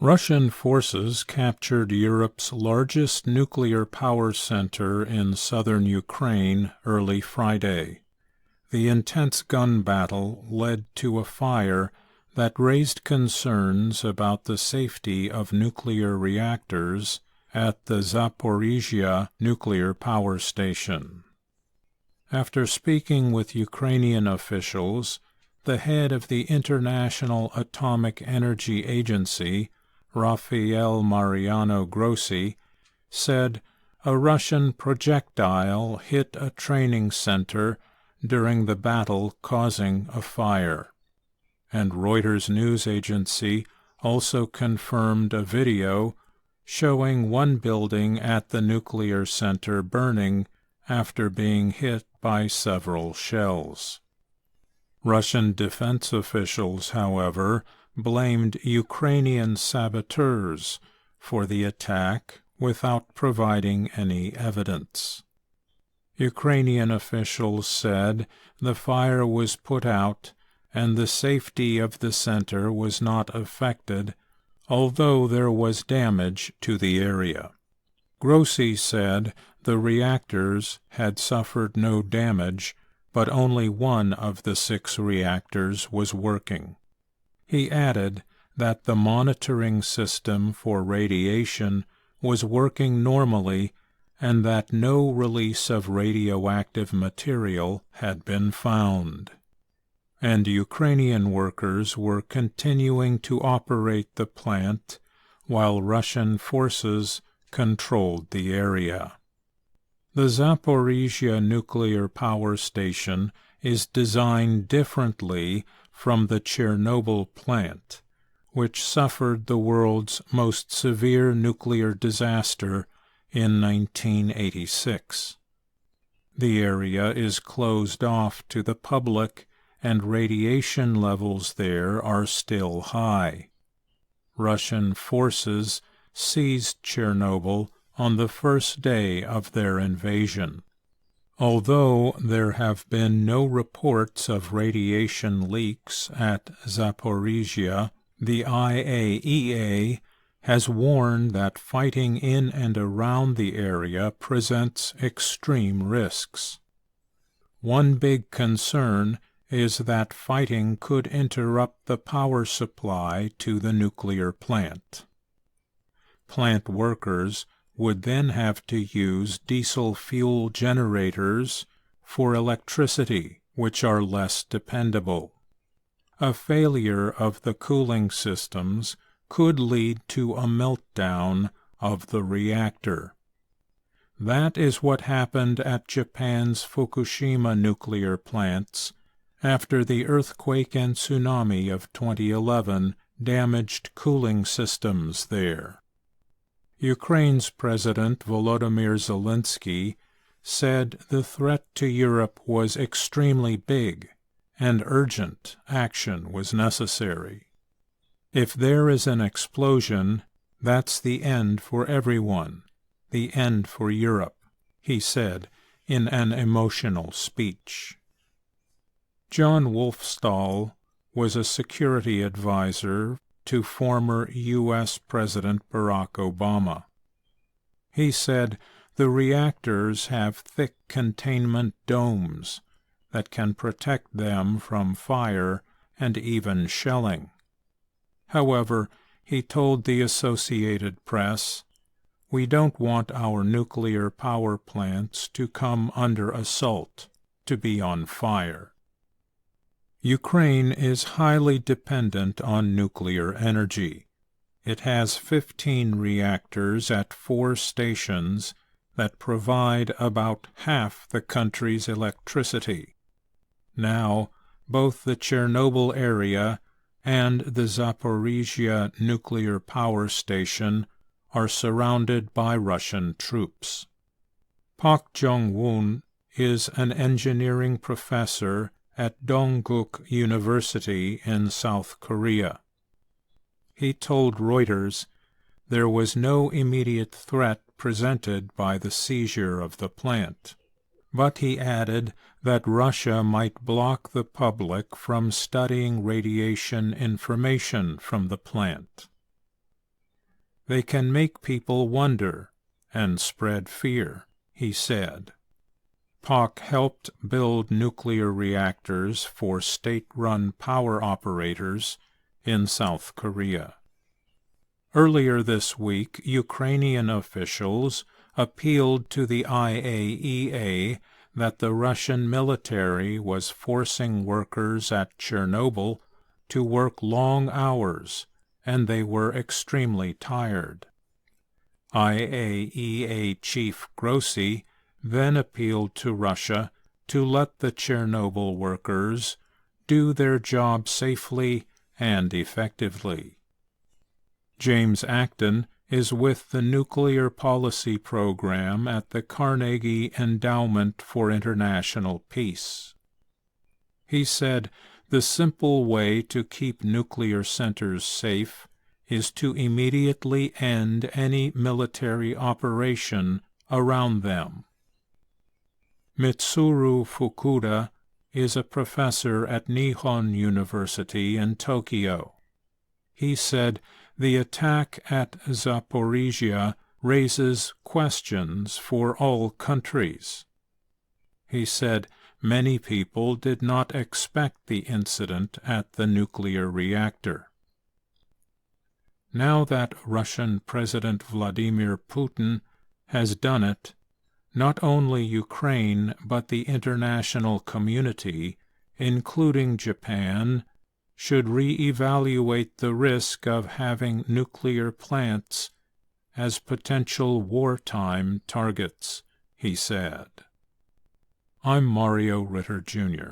Russian forces captured Europe's largest nuclear power center in southern Ukraine early Friday. The intense gun battle led to a fire that raised concerns about the safety of nuclear reactors at the Zaporizhia nuclear power station. After speaking with Ukrainian officials, the head of the International Atomic Energy Agency, Rafael Mariano Grossi, said a Russian projectile hit a training center during the battle, causing a fire. And Reuters news agency also confirmed a video showing one building at the nuclear center burning after being hit by several shells. Russian defense officials, however, blamed Ukrainian saboteurs for the attack without providing any evidence. Ukrainian officials said the fire was put out and the safety of the center was not affected, although there was damage to the area. Grossi said the reactors had suffered no damage, but only one of the 6 reactors was working. He added that the monitoring system for radiation was working normally and that no release of radioactive material had been found. And Ukrainian workers were continuing to operate the plant while Russian forces controlled the area. The Zaporizhia nuclear power station is designed differently from the Chernobyl plant, which suffered the world's most severe nuclear disaster in 1986. The area is closed off to the public, and radiation levels there are still high. Russian forces seized Chernobyl on the first day of their invasion. Although there have been no reports of radiation leaks at Zaporizhia, the IAEA has warned that fighting in and around the area presents extreme risks. One big concern is that fighting could interrupt the power supply to the nuclear plant. Plant workers would then have to use diesel fuel generators for electricity, which are less dependable. A failure of the cooling systems could lead to a meltdown of the reactor. That is what happened at Japan's Fukushima nuclear plants after the earthquake and tsunami of 2011 damaged cooling systems there. Ukraine's President Volodymyr Zelensky said the threat to Europe was extremely big and urgent action was necessary. If there is an explosion, that's the end for everyone, the end for Europe, he said in an emotional speech. John Wolfstall was a security advisor to former U.S. President Barack Obama. He said the reactors have thick containment domes that can protect them from fire and even shelling. However, he told the Associated Press, "We don't want our nuclear power plants to come under assault, to be on fire." Ukraine is highly dependent on nuclear energy. It has 15 reactors at 4 stations that provide about half the country's electricity. Now, both the Chernobyl area and the Zaporizhia nuclear power station are surrounded by Russian troops. Park Jong-woon is an engineering professor at Dongguk University in South Korea. He told Reuters there was no immediate threat presented by the seizure of the plant, but he added that Russia might block the public from studying radiation information from the plant. They can make people wonder and spread fear, he said. POC helped build nuclear reactors for state-run power operators in South Korea. Earlier this week, Ukrainian officials appealed to the IAEA that the Russian military was forcing workers at Chernobyl to work long hours, and they were extremely tired. IAEA Chief Grossi then appealed to Russia to let the Chernobyl workers do their job safely and effectively. James Acton is with the Nuclear Policy Program at the Carnegie Endowment for International Peace. He said, "The simple way to keep nuclear centers safe is to immediately end any military operation around them." Mitsuru Fukuda is a professor at Nihon University in Tokyo. He said, "The attack at Zaporizhia raises questions for all countries." He said, "Many people did not expect the incident at the nuclear reactor." Now that Russian President Vladimir Putin has done it, not only Ukraine but the international community, including Japan, should reevaluate the risk of having nuclear plants as potential wartime targets, he said. I'm Mario Ritter, Jr.